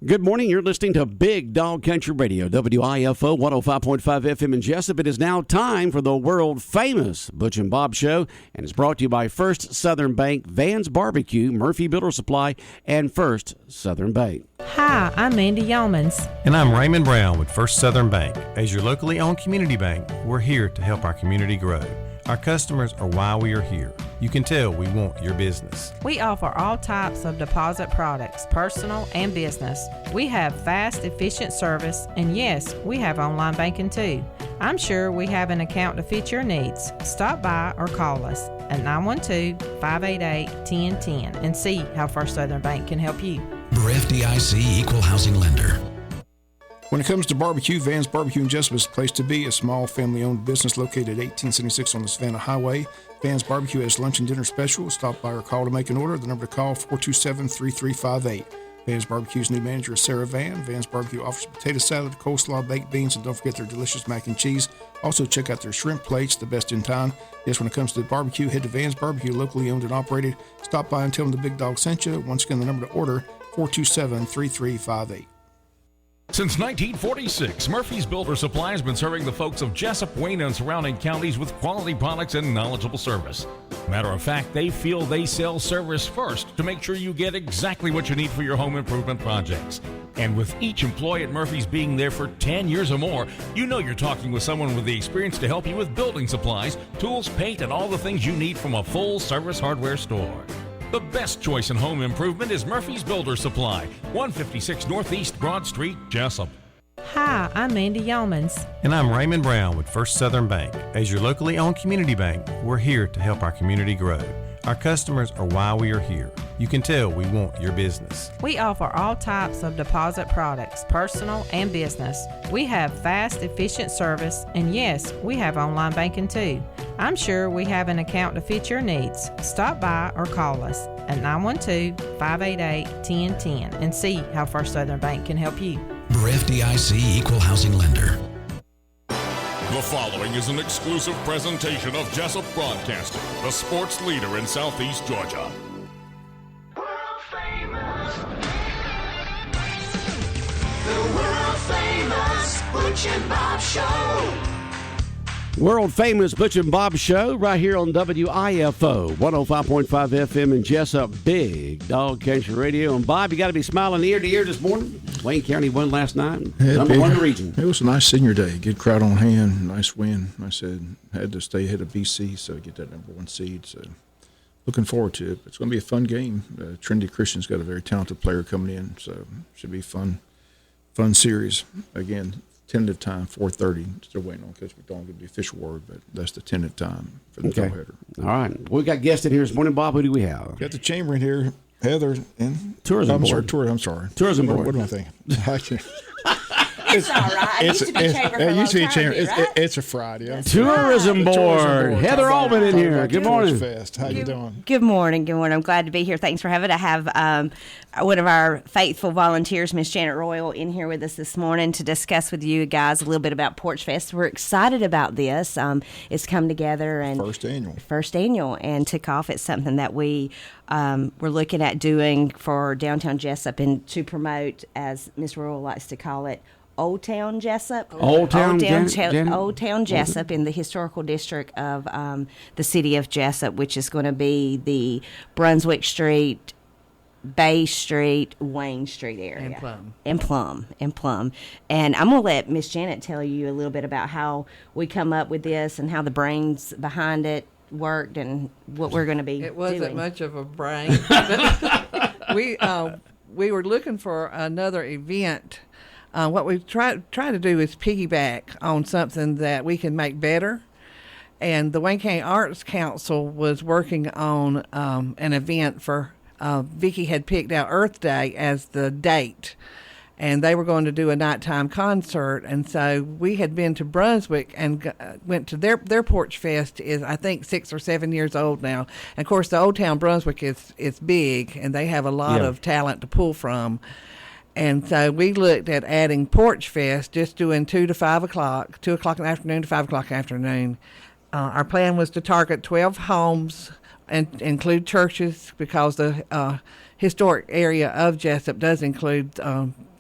Good morning. You're listening to Big Dog Country Radio, WIFO 105.5 FM in Jesup. It is now time for the world-famous Butch and Bob Show, and it's brought to you by First Southern Bank, Van's Barbecue, Murphy Builder Supply, and First Southern Bank. Hi, I'm Mandy Yeomans. And I'm Raymond Brown with First Southern Bank. As your locally owned community bank, we're here to help our community grow. Our customers are why we are here. You can tell we want your business. We offer all types of deposit products, personal and business. We have fast, efficient service, and yes, we have online banking too. I'm sure we have an account to fit your needs. Stop by or call us at 912-588-1010 and see how First Southern Bank can help you. We're FDIC Equal Housing Lender. When it comes to barbecue, Van's Barbecue in Jesup is the place to be. A small family-owned business located at 1876 on the Savannah Highway. Van's Barbecue has lunch and dinner special. Stop by or call to make an order. The number to call, 427-3358. Van's Barbecue's new manager is Sarah Van. Van's Barbecue offers potato salad, coleslaw, baked beans, and don't forget their delicious mac and cheese. Also, check out their shrimp plates, the best in town. Yes, when it comes to barbecue, head to Van's Barbecue, locally owned and operated. Stop by and tell them the Big Dog sent you. Once again, the number to order, 427-3358. Since 1946, Murphy's Builder Supply has been serving the folks of Jesup, Wayne, and surrounding counties with quality products and knowledgeable service. Matter of fact, they feel they sell service first to make sure you get exactly what you need for your home improvement projects. And with each employee at Murphy's being there for 10 years or more, you know you're talking with someone with the experience to help you with building supplies, tools, paint, and all the things you need from a full-service hardware store. The best choice in home improvement is Murphy's Builder Supply, 156 Northeast Broad Street, Jesup. Hi, I'm Mandy Yeomans. And I'm Raymond Brown with First Southern Bank. As your locally owned community bank, we're here to help our community grow. Our customers are why we are here. You can tell we want your business. We offer all types of deposit products, personal and business. We have fast, efficient service, and yes, we have online banking too. I'm sure we have an account to fit your needs. Stop by or call us at 912-588-1010 and see how First Southern Bank can help you. We're FDIC Equal Housing Lender. The following is an exclusive presentation of Jesup Broadcasting, the sports leader in Southeast Georgia. World famous. The world famous Butch and Bob Show. World famous Butch and Bob Show right here on WIFO 105.5 FM in Jesup, Big Dog Country Radio. And Bob, you got to be smiling ear to ear this morning. Wayne County won last night. Number one in the region. It was a nice senior day. Good crowd on hand. Nice win. I said had to stay ahead of BC, so get that number one seed. So looking forward to it. It's going to be a fun game. Trinity Christian's got a very talented player coming in, so should be fun series. Again, tentative time, 4:30. Still waiting on Coach McDonald to get the official word, but that's the tentative time for the doubleheader. All right. We got guests in here this morning, Bob. Who do we have? Got the chamber in here. Heather and Tourism board. Tourism board. What am I thinking? It's all right. It used to be chamber for a long time, right? It's a Friday. Tourism board. Heather Allman in here. Good morning. How you doing? Good morning. I'm glad to be here. Thanks for having. I have one of our faithful volunteers, Miss Janet Royal, in here with us this morning to discuss with you guys a little bit about PorchFest. We're excited about this. It's come together and first annual and took off. It's something that we're looking at doing for downtown Jesup and to promote, as Miss Royal likes to call it, Old Town Jesup. Old Town Jesup in the historical district of the city of Jesup, which is going to be the Brunswick Street, Bay Street, Wayne Street area. And Plum. And I'm going to let Miss Janet tell you a little bit about how we come up with this and how the brains behind it worked and what we're going to be doing. It wasn't much of a brain. But we were looking for another event. What we try to do is piggyback on something that we can make better. And the Wayne County Arts Council was working on an event for, Vicki had picked out Earth Day as the date. And they were going to do a nighttime concert. And so we had been to Brunswick and went to their PorchFest is, I think, 6 or 7 years old now. And, of course, the Old Town Brunswick is big, and they have a lot of talent to pull from. And so we looked at adding PorchFest, just doing 2 to 5 o'clock, 2 o'clock in the afternoon to 5 o'clock in the afternoon. Our plan was to target 12 homes and include churches because the historic area of Jesup does include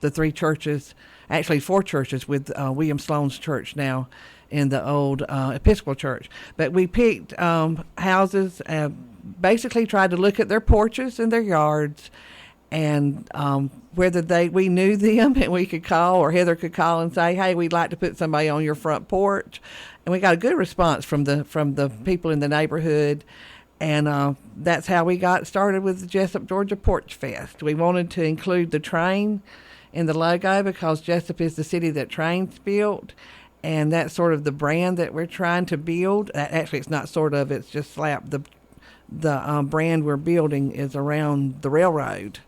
the 3 churches, actually 4 churches with William Sloan's church now in the old Episcopal church. But we picked houses, basically tried to look at their porches and their yards, and whether we knew them and we could call, or Heather could call and say, hey, we'd like to put somebody on your front porch. And we got a good response from the people in the neighborhood. And that's how we got started with the Jesup, Georgia PorchFest. We wanted to include the train in the logo because Jesup is the city that trains built, and that's sort of the brand that we're trying to build. Actually, it's not sort of, it's just slap. The brand we're building is around the railroad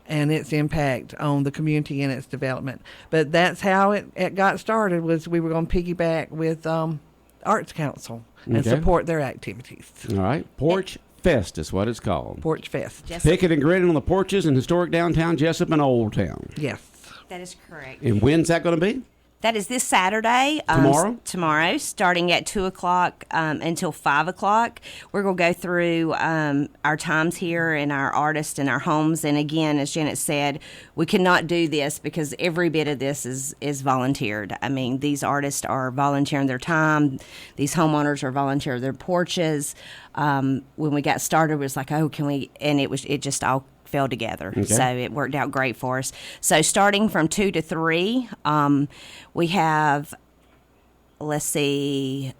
and its impact on the community and its development. But that's how it got started, was we were going to piggyback with Arts Council and support their activities. All right. PorchFest is what it's called. PorchFest. Picking and grinning on the porches in historic downtown Jesup and Old Town. Yes. That is correct. And when's that going to be? That is this Saturday. Tomorrow, starting at 2 o'clock until 5 o'clock. We're going to go through our times here and our artists and our homes. And again, as Janet said, we cannot do this because every bit of this is volunteered. I mean, these artists are volunteering their time. These homeowners are volunteering their porches. When we got started, it was like, oh, can we? And it just all fell together. Okay. So it worked out great for us. So starting from 2 to 3, we have, 2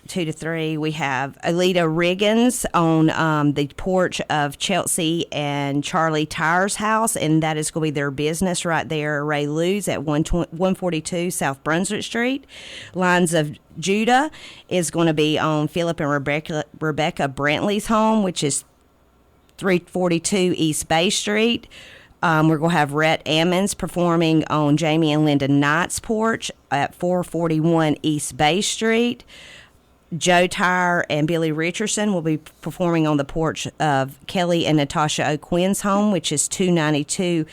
to 3, we have Alita Riggins on the porch of Chelsea and Charlie Tyer's house, and that is going to be their business right there, Ray Lou's at 142 South Brunswick Street. Lines of Judah is going to be on Philip and Rebecca Brantley's home, which is 342 East Bay Street. We're going to have Rhett Ammons performing on Jamie and Linda Knight's porch at 441 East Bay Street. Joe Tyre and Billy Richardson will be performing on the porch of Kelly and Natasha O'Quinn's home, which is 292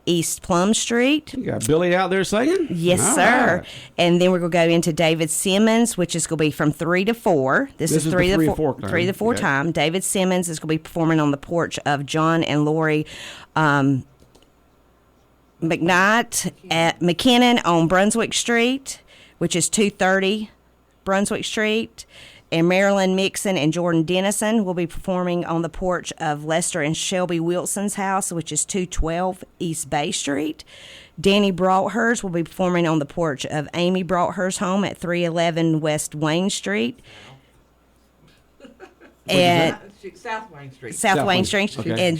East Plum Street. You got Billy out there singing? Yes, sir. Right. And then we're going to go into David Simmons, which is going to be from 3 to 4. This is 3 to 4 time. David Simmons is going to be performing on the porch of John and Lori McKnight at McKinnon on Brunswick Street, which is 230 Brunswick Street. And Marilyn Mixon and Jordan Dennison will be performing on the porch of Lester and Shelby Wilson's house, which is 212 East Bay Street. Danny Broughurst will be performing on the porch of Amy Broughurst's home at 311 West Wayne Street. And South Wayne Street. South Wayne Street. Okay. And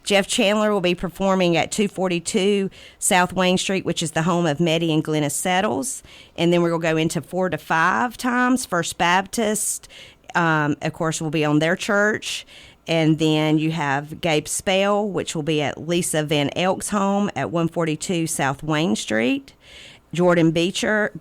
Jeff Chandler will be performing at 242 South Wayne Street, which is the home of Meddy and Glennis Settles. And then we're going to go into 4 to 5 times. First Baptist, of course, will be on their church. And then you have Gabe Spell, which will be at Lisa Van Elk's home at 142 South Wayne Street. Jordan Belcher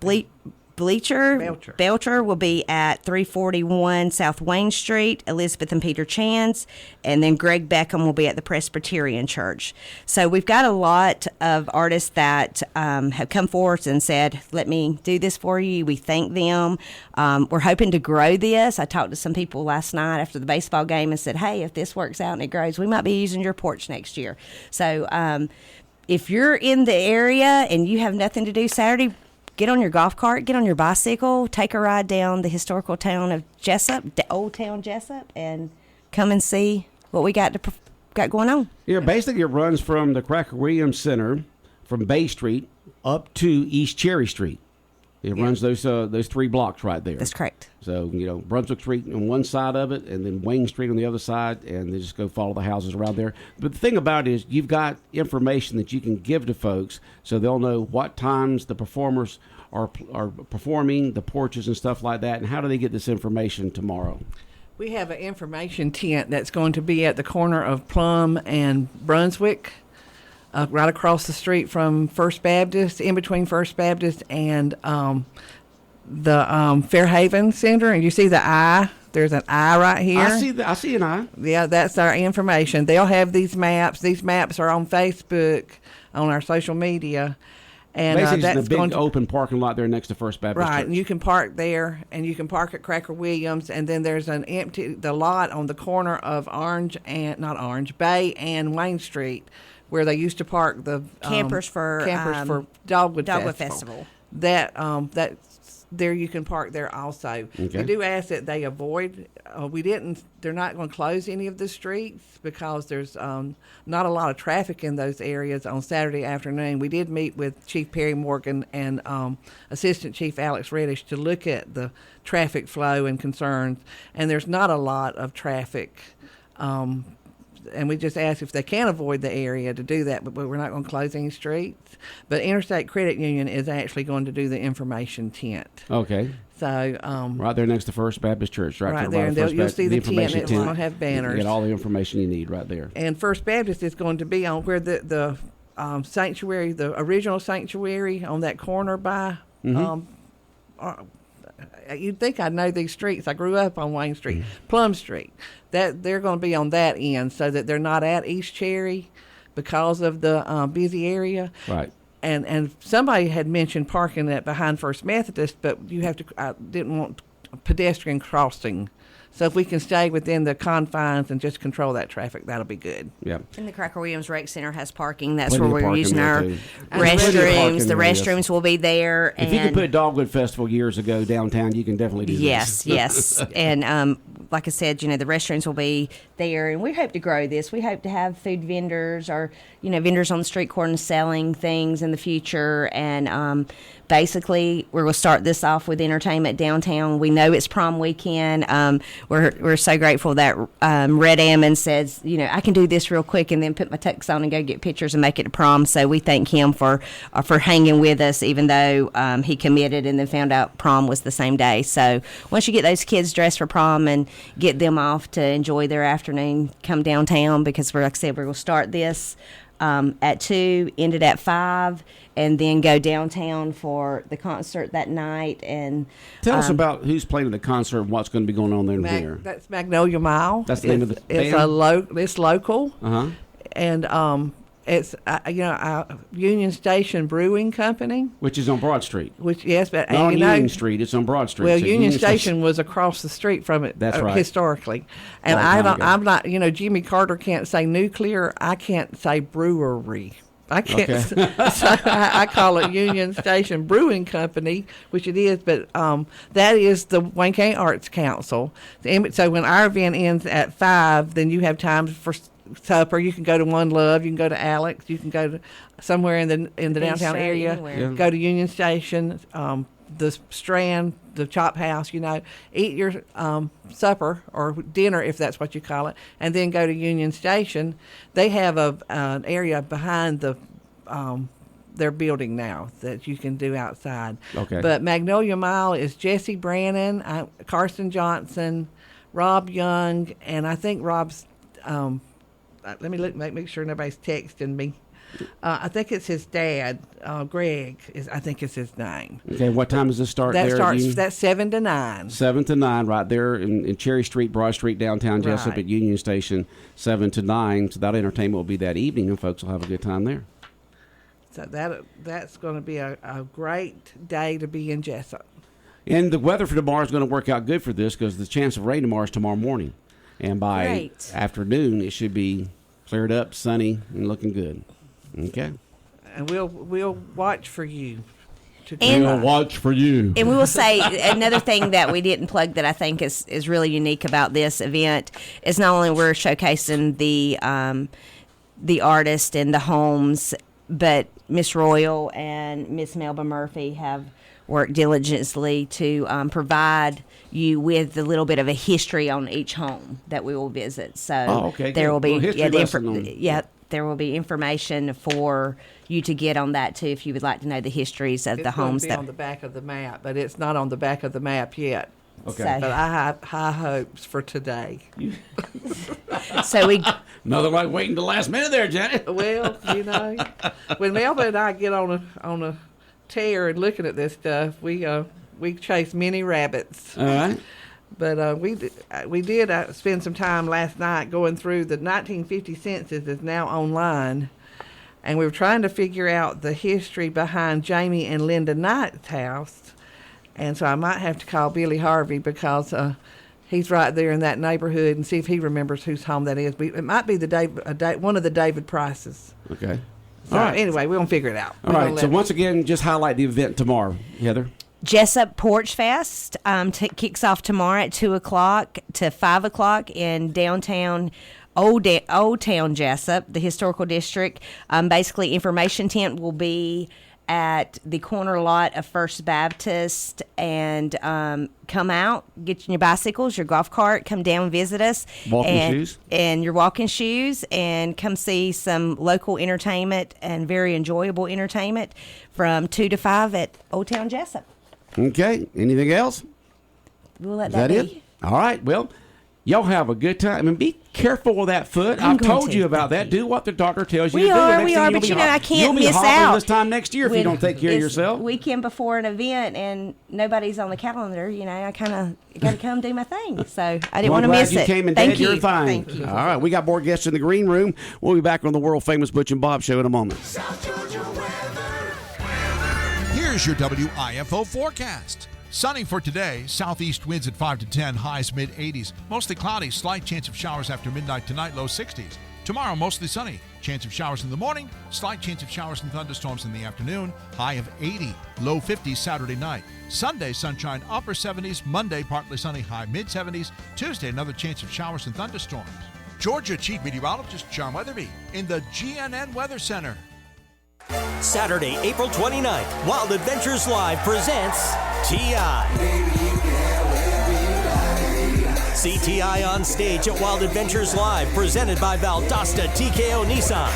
will be at 341 South Wayne Street, Elizabeth and Peter Chan's, and then Greg Beckham will be at the Presbyterian Church. So we've got a lot of artists that have come forward and said, let me do this for you. We thank them. We're hoping to grow this. I talked to some people last night after the baseball game and said, hey, if this works out and it grows, we might be using your porch next year. So if you're in the area and you have nothing to do Saturday, get on your golf cart, get on your bicycle, take a ride down the historical town of Jesup, the old town Jesup, and come and see what we got going on. Yeah, basically it runs from the Cracker Williams Center, from Bay Street, up to East Cherry Street. It runs those 3 blocks right there. That's correct. So, Brunswick Street on one side of it, and then Wayne Street on the other side, and they just go follow the houses around there. But the thing about it is you've got information that you can give to folks so they'll know what times the performers are performing, the porches and stuff like that, and how do they get this information tomorrow? We have an information tent that's going to be at the corner of Plum and Brunswick, right across the street from First Baptist, in between First Baptist and the Fairhaven Center. And you see the eye? There's an eye right here. I see an eye. Yeah, that's our information. They'll have these maps. These maps are on Facebook, on our social media. And basically, that's the big open parking lot there next to First Baptist Right, Church. and you can park there, and you can park at Cracker Williams, and then there's the lot on the corner of Bay and Wayne Street where they used to park the campers for Dogwood Festival. Festival. That there you can park there also. Okay. We do ask that they avoid. They're not going to close any of the streets because there's not a lot of traffic in those areas on Saturday afternoon. We did meet with Chief Perry Morgan and Assistant Chief Alex Reddish to look at the traffic flow and concerns, and there's not a lot of traffic. And we just ask if they can avoid the area to do that, but we're not going to close any streets. But Interstate Credit Union is actually going to do the information tent. Okay. So right there next to First Baptist Church, right there, and you'll see the tent. It's going to have banners. You get all the information you need right there. And First Baptist is going to be on where the sanctuary, the original sanctuary, on that corner by. You'd think I'd know these streets. I grew up on Wayne Street, Plum Street. That they're going to be on that end, so that they're not at East Cherry because of the busy area. Right. And somebody had mentioned parking that behind First Methodist, but you have to. I didn't want pedestrian crossing. So if we can stay within the confines and just control that traffic, that'll be good. Yeah. And the Cracker Williams Rec Center has parking. That's Plenty where of we're parking using there, our too. restrooms. The restrooms will be there. If you could put Dogwood Festival years ago downtown, you can definitely do yes, this. Yes. And like I said, the restrooms will be there. And we hope to grow this. We hope to have food vendors or, vendors on the street corner selling things in the future. And basically, we're going to start this off with entertainment downtown. We know it's prom weekend. We're so grateful that Red Ammon says, I can do this real quick and then put my tux on and go get pictures and make it to prom. So we thank him for hanging with us, even though he committed and then found out prom was the same day. So once you get those kids dressed for prom and get them off to enjoy their afternoon, come downtown, because like I said, we're going to start this at 2, end it at 5, and then go downtown for the concert that night. And tell us about who's playing the concert and what's going to be going on there here. That's Magnolia Mile. That's the name of the band? It's local. Uh-huh. And it's Union Station Brewing Company, which is on Broad Street. But not on Union Street, it's on Broad Street. Well, so Union Station was across the street from it. That's right. Historically, and I'm not. Jimmy Carter can't say nuclear. I can't say brewery. I can't. Okay. So I call it Union Station Brewing Company, which it is, but that is the Wayne County Arts Council. So when our event ends at 5, then you have time for supper. You can go to One Love. You can go to Alex. You can go to somewhere in the downtown area. Yeah. Go to Union Station, the Strand, the Chop House. Eat your supper or dinner if that's what you call it, and then go to Union Station. They have an area behind their building now that you can do outside. Okay. But Magnolia Mile is Jesse Brannon, Carson Johnson, Rob Young, and I think Rob's. Let me look, make sure nobody's texting me. I think it's his dad, Greg. I think it's his name. Okay, what time does this start? That's 7 to 9. 7 to 9, right there in Cherry Street, Broad Street, downtown Jesup at Union Station. 7 to 9. So that entertainment will be that evening, and folks will have a good time there. So that's going to be a great day to be in Jesup. And the weather for tomorrow is going to work out good for this because the chance of rain tomorrow is tomorrow morning, and by afternoon it should be cleared up, sunny, and looking good. Okay. And we'll watch for you. We'll watch for you. And we will say another thing that we didn't plug that I think is really unique about this event is not only we're showcasing the artist and the homes, but Miss Royal and Miss Melba Murphy have worked diligently to provide you with a little bit of a history on each home that we will visit. So there will be there will be information for you to get on that too if you would like to know the histories of the homes. It's on the back of the map, but it's not on the back of the map yet. Okay. So, but I have high hopes for today. So nothing like waiting the last minute there, Janet. Well, when Melba and I get on a tear and looking at this stuff, we chase many rabbits. All right. But we did spend some time last night going through the 1950 census is now online, and we were trying to figure out the history behind Jamie and Linda Knight's house. And so I might have to call Billy Harvey because he's right there in that neighborhood, and see if he remembers whose home that is. It might be one of the David Prices. Okay. So All right. anyway, we're going to figure it out. All right. So once again, just highlight the event tomorrow, Heather. Jesup PorchFest kicks off tomorrow at 2 o'clock to 5 o'clock in downtown Old Town Jesup, the historical district. Basically, information tent will be at the corner lot of First Baptist, and come out, get your bicycles, your golf cart, come down, visit us. And your walking shoes, and come see some local entertainment and very enjoyable entertainment from 2 to 5 at Old Town Jesup. Okay. Anything else? We'll let Is that that be. it? All right. Well, y'all have a good time. And be careful with that foot. I've told you about that. Do what the doctor tells you to do. We are, but I can't miss out. You'll be hobbling this time next year if you don't take care of yourself. Weekend before an event and nobody's on the calendar, I kind of got to come do my thing. So I didn't want to miss it. You came and Thank Dad, you. you're fine. Thank you. All right. We got more guests in the green room. We'll be back on the world famous Butch and Bob show in a moment. South Georgia weather. Here's your WIFO forecast. Sunny for today. Southeast winds at 5 to 10, highs mid-80s. Mostly cloudy, slight chance of showers after midnight tonight, low 60s. Tomorrow, mostly sunny. Chance of showers in the morning, slight chance of showers and thunderstorms in the afternoon, high of 80, low 50s Saturday night. Sunday, sunshine, upper 70s. Monday, partly sunny, high mid-70s. Tuesday, another chance of showers and thunderstorms. Georgia Chief Meteorologist John Weatherby in the GNN Weather Center. Saturday, April 29th, Wild Adventures Live presents T.I. See T.I. on stage at Wild Adventures Live, presented by Valdosta TKO Nissan.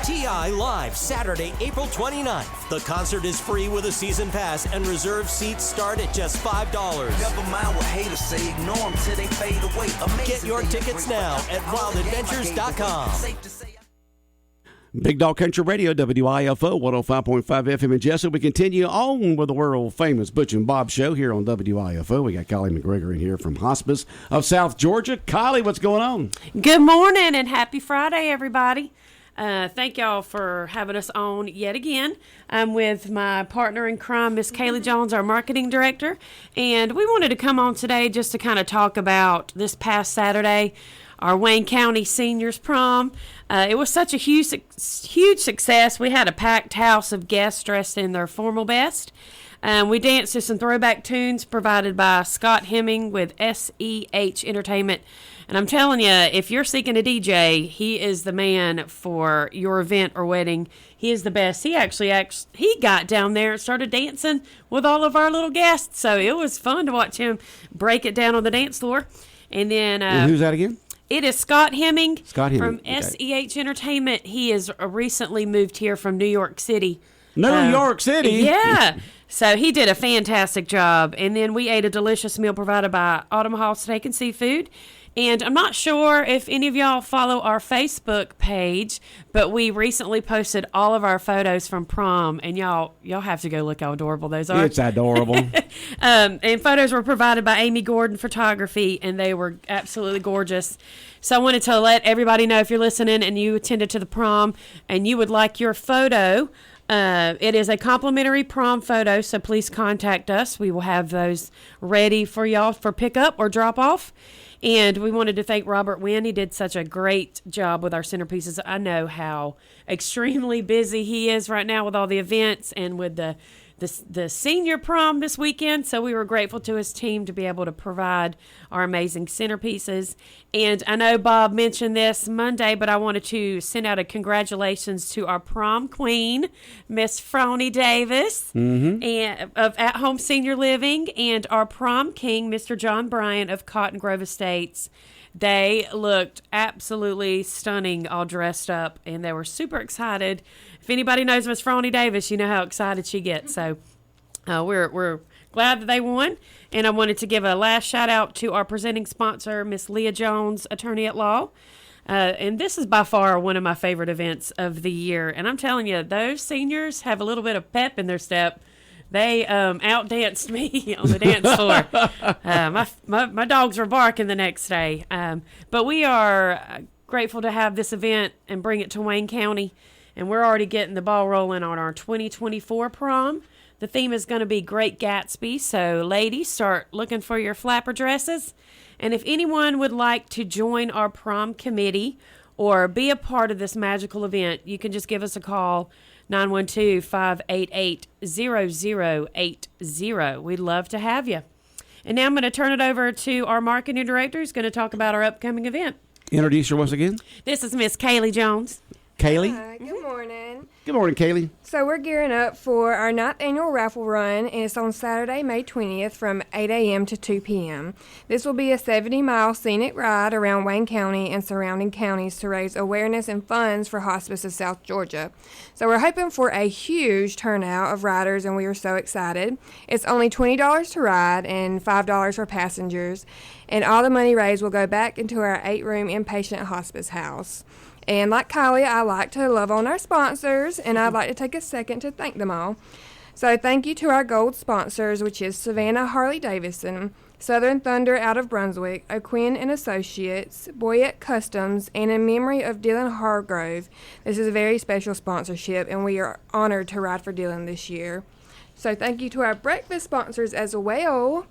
T.I. Live, Saturday, April 29th. The concert is free with a season pass, and reserved seats start at just $5. Never mind what haters say, ignore them till they fade away. Get your tickets now at wildadventures.com. Big Dog Country Radio, WIFO, 105.5 FM in Jesup. We continue on with the world-famous Butch and Bob show here on WIFO. We got Kylie McGregor in here from Hospice of South Georgia. Kylie, what's going on? Good morning and happy Friday, everybody. Thank y'all for having us on yet again. I'm with my partner in crime, Miss Kylie Jones, our marketing director, and we wanted to come on today just to kind of talk about this past Saturday, our Wayne County Seniors Prom. It was such a huge success. We had a packed house of guests dressed in their formal best. We danced to some throwback tunes provided by Scott Hemming with SEH Entertainment. And I'm telling you, if you're seeking a DJ, he is the man for your event or wedding. He is the best. He got down there and started dancing with all of our little guests. So it was fun to watch him break it down on the dance floor. And then... and who's that again? It is Scott Hemming, from SEH Entertainment. He has recently moved here from New York City. New York City? Yeah. So he did a fantastic job. And then we ate a delicious meal provided by Autumn Hall Steak and Seafood. And I'm not sure if any of y'all follow our Facebook page, but we recently posted all of our photos from prom, and y'all have to go look how adorable those are. It's adorable. And photos were provided by Amy Gordon Photography, and they were absolutely gorgeous. So I wanted to let everybody know, if you're listening and you attended to the prom and you would like your photo, it is a complimentary prom photo, so please contact us. We will have those ready for y'all for pickup or drop off. And we wanted to thank Robert Wynn. He did such a great job with our centerpieces. I know how extremely busy he is right now with all the events and with the senior prom this weekend. So we were grateful to his team to be able to provide our amazing centerpieces. And I know Bob mentioned this Monday, but I wanted to send out a congratulations to our prom queen, Miss Frony Davis, and of At Home Senior Living, and our prom king, Mr. John Bryan of Cotton Grove Estates. They looked absolutely stunning, all dressed up, and they were super excited. If anybody knows Miss Frony Davis, you know how excited she gets. So we're glad that they won. And I wanted to give a last shout out to our presenting sponsor, Miss Leah Jones, attorney at law. And this is by far one of my favorite events of the year. And I'm telling you, those seniors have a little bit of pep in their step. They outdanced me on the dance floor. My dogs were barking the next day. But we are grateful to have this event and bring it to Wayne County. And we're already getting the ball rolling on our 2024 prom. The theme is going to be Great Gatsby. So, ladies, start looking for your flapper dresses. And if anyone would like to join our prom committee or be a part of this magical event, you can just give us a call, 912-588-0080. We'd love to have you. And now I'm going to turn it over to our marketing director who's going to talk about our upcoming event. Introduce her once again. This is Miss Kylie Jones. Kaylee? Hi, good morning. Good morning, Kaylee. So we're gearing up for our 9th annual raffle run, and it's on Saturday, May 20th from 8 a.m. to 2 p.m. This will be a 70-mile scenic ride around Wayne County and surrounding counties to raise awareness and funds for Hospice of South Georgia. So we're hoping for a huge turnout of riders, and we are so excited. It's only $20 to ride and $5 for passengers, and all the money raised will go back into our 8-room inpatient hospice house. And like Kylie, I like to love on our sponsors, and I'd like to take a second to thank them all. So thank you to our gold sponsors, which is Savannah Harley-Davidson, Southern Thunder out of Brunswick, O'Quinn and Associates, Boyette Customs, and in memory of Dylan Hargrove. This is a very special sponsorship, and we are honored to ride for Dylan this year. So thank you to our breakfast sponsors as well.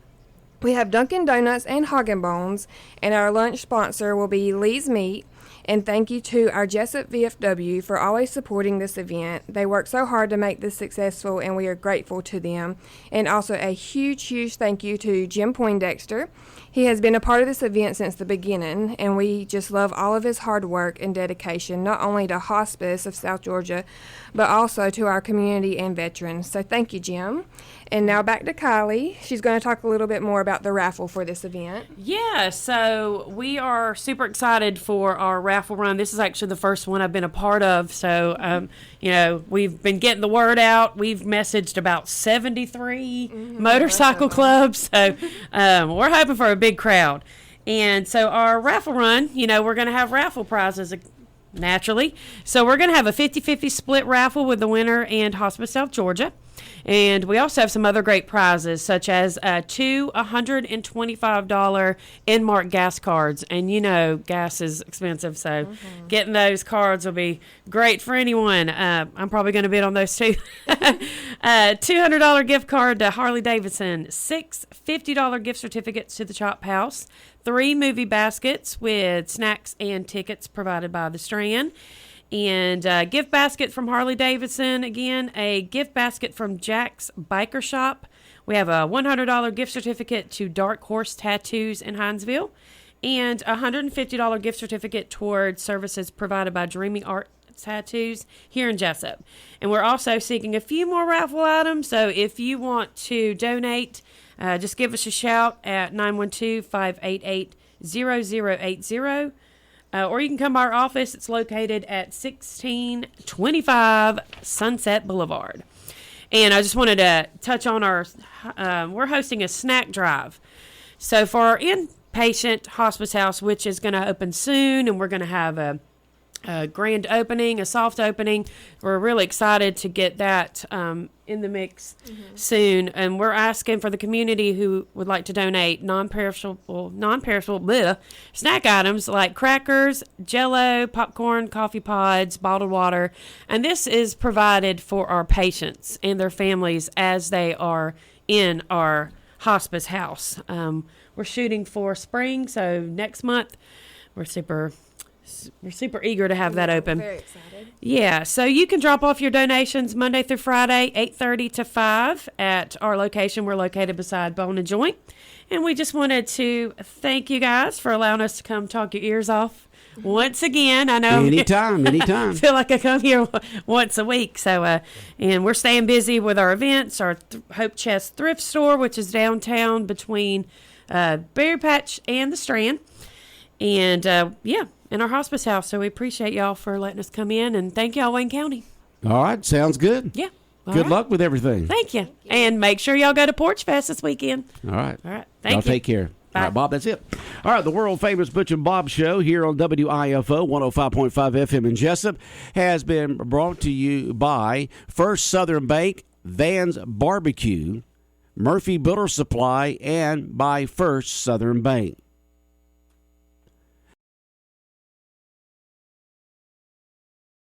We have Dunkin' Donuts and Hog & Bones, and our lunch sponsor will be Lee's Meat. And thank you to our Jesup VFW for always supporting this event. They work so hard to make this successful, and we are grateful to them. And also a huge, huge thank you to Jim Poindexter. He has been a part of this event since the beginning, and we just love all of his hard work and dedication, not only to Hospice of South Georgia, but also to our community and veterans. So thank you, Jim. And now back to Kylie. She's going to talk a little bit more about the raffle for this event. Yeah, so we are super excited for our raffle run. This is actually the first one I've been a part of. So, we've been getting the word out. We've messaged about 73 motorcycle clubs. So we're hoping for a big crowd. And so our raffle run, we're going to have raffle prizes naturally. So we're going to have a 50-50 split raffle with the winner and Hospice South Georgia. And we also have some other great prizes, such as 2 $125 Inmark gas cards. And gas is expensive, so getting those cards will be great for anyone. I'm probably going to bid on those too. $200 gift card to Harley-Davidson, 6 $50 gift certificates to the Chop House, 3 movie baskets with snacks and tickets provided by the Strand. And a gift basket from Harley-Davidson. Again, a gift basket from Jack's Biker Shop. We have a $100 gift certificate to Dark Horse Tattoos in Hinesville. And a $150 gift certificate towards services provided by Dreaming Art Tattoos here in Jesup. And we're also seeking a few more raffle items. So if you want to donate, just give us a shout at 912-588-0080. Or you can come by our office. It's located at 1625 Sunset Boulevard. And I just wanted to touch on we're hosting a snack drive. So for our inpatient hospice house, which is going to open soon, and we're going to have a grand opening, a soft opening. We're really excited to get that in the mix soon. And we're asking for the community who would like to donate non-perishable snack items like crackers, Jell-O, popcorn, coffee pods, bottled water. And this is provided for our patients and their families as they are in our hospice house. We're shooting for spring, so next month. We're super eager to have that open. Very excited. Yeah, so you can drop off your donations Monday through Friday, 8:30 to 5 at our location. We're located beside Bone and Joint. And we just wanted to thank you guys for allowing us to come talk your ears off once again. I know. Anytime. I feel like I come here once a week. So, and we're staying busy with our events, our Hope Chest Thrift Store, which is downtown between Berry Patch and the Strand. And, in our hospice house. So we appreciate y'all for letting us come in, and thank y'all, Wayne County. All right. Sounds good. Yeah. Good luck with everything. Thank you. And make sure y'all go to PorchFest this weekend. All right. Thank y'all you. Take care. Bye. All right, Bob, that's it. All right, the world-famous Butch and Bob Show here on WIFO 105.5 FM in Jesup has been brought to you by First Southern Bank, Van's Barbecue, Murphy Builder Supply, and by First Southern Bank.